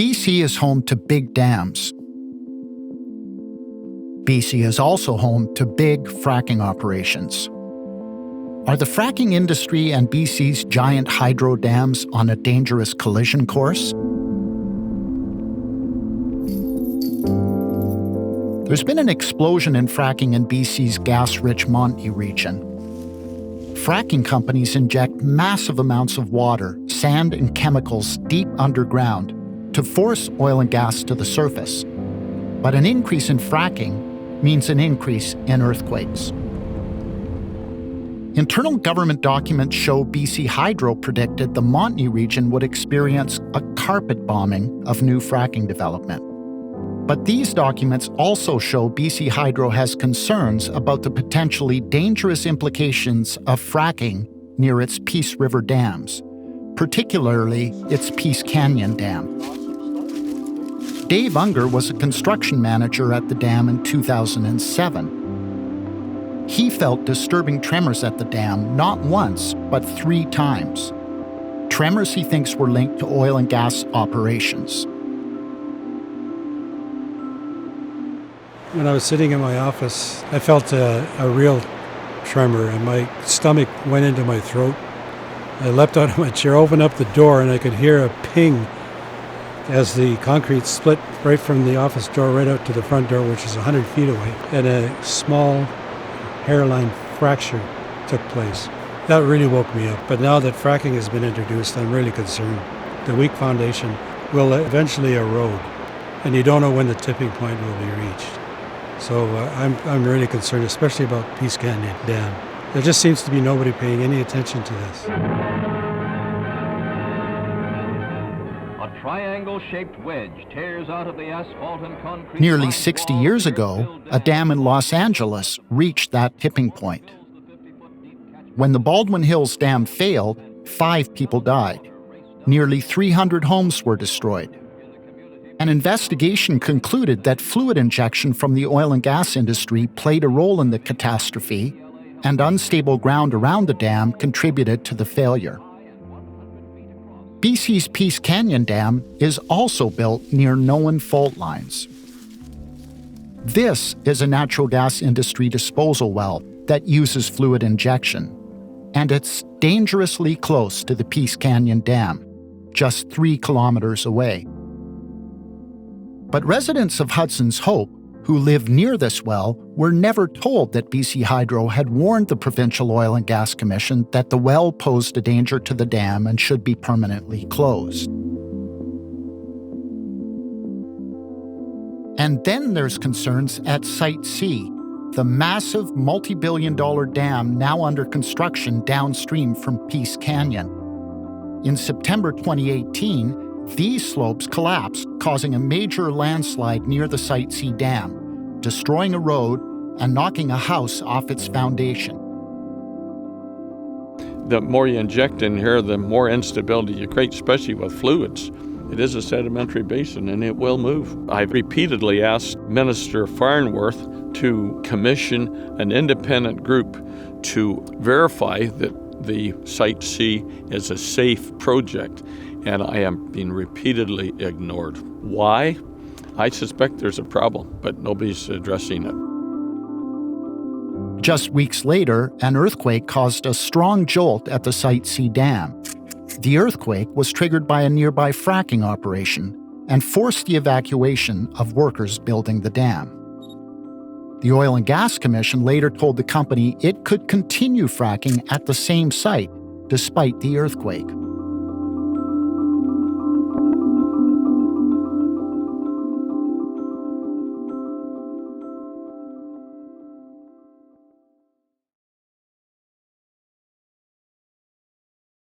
BC is home to big dams. BC is also home to big fracking operations. Are the fracking industry and BC's giant hydro dams on a dangerous collision course? There's been an explosion in fracking in BC's gas-rich Montney region. Fracking companies inject massive amounts of water, sand, and chemicals deep underground to force oil and gas to the surface. But an increase in fracking means an increase in earthquakes. Internal government documents show BC Hydro predicted the Montney region would experience a carpet bombing of new fracking development. But these documents also show BC Hydro has concerns about the potentially dangerous implications of fracking near its Peace River dams, particularly its Peace Canyon Dam. Dave Unger was a construction manager at the dam in 2007. He felt disturbing tremors at the dam not once, but 3 times. Tremors he thinks were linked to oil and gas operations. When I was sitting in my office, I felt a real tremor and my stomach went into my throat. I leapt out of my chair, opened up the door, and I could hear a ping as the concrete split right from the office door right out to the front door, which is 100 feet away, and a small hairline fracture took place. That really woke me up. But now that fracking has been introduced, I'm really concerned. The weak foundation will eventually erode, and you don't know when the tipping point will be reached. So I'm really concerned, especially about Peace Canyon Dam. There just seems to be nobody paying any attention to this. A triangle-shaped wedge tears out of the asphalt and concrete. Nearly 60 years ago, a dam in Los Angeles reached that tipping point. When the Baldwin Hills Dam failed, 5 people died. Nearly 300 homes were destroyed. An investigation concluded that fluid injection from the oil and gas industry played a role in the catastrophe, and unstable ground around the dam contributed to the failure. BC's Peace Canyon Dam is also built near known fault lines. This is a natural gas industry disposal well that uses fluid injection, and it's dangerously close to the Peace Canyon Dam, just 3 kilometers away. But residents of Hudson's Hope, who live near this well, were never told that BC Hydro had warned the Provincial Oil and Gas Commission that the well posed a danger to the dam and should be permanently closed. And then there's concerns at Site C, the massive multi-billion-dollar dam now under construction downstream from Peace Canyon. In September 2018, these slopes collapsed, causing a major landslide near the Site C dam, destroying a road and knocking a house off its foundation. The more you inject in here, the more instability you create, especially with fluids. It is a sedimentary basin and it will move. I've repeatedly asked Minister Farnworth to commission an independent group to verify that the Site C is a safe project, and I am being repeatedly ignored. Why? I suspect there's a problem, but nobody's addressing it. Just weeks later, an earthquake caused a strong jolt at the Site C dam. The earthquake was triggered by a nearby fracking operation and forced the evacuation of workers building the dam. The Oil and Gas Commission later told the company it could continue fracking at the same site despite the earthquake.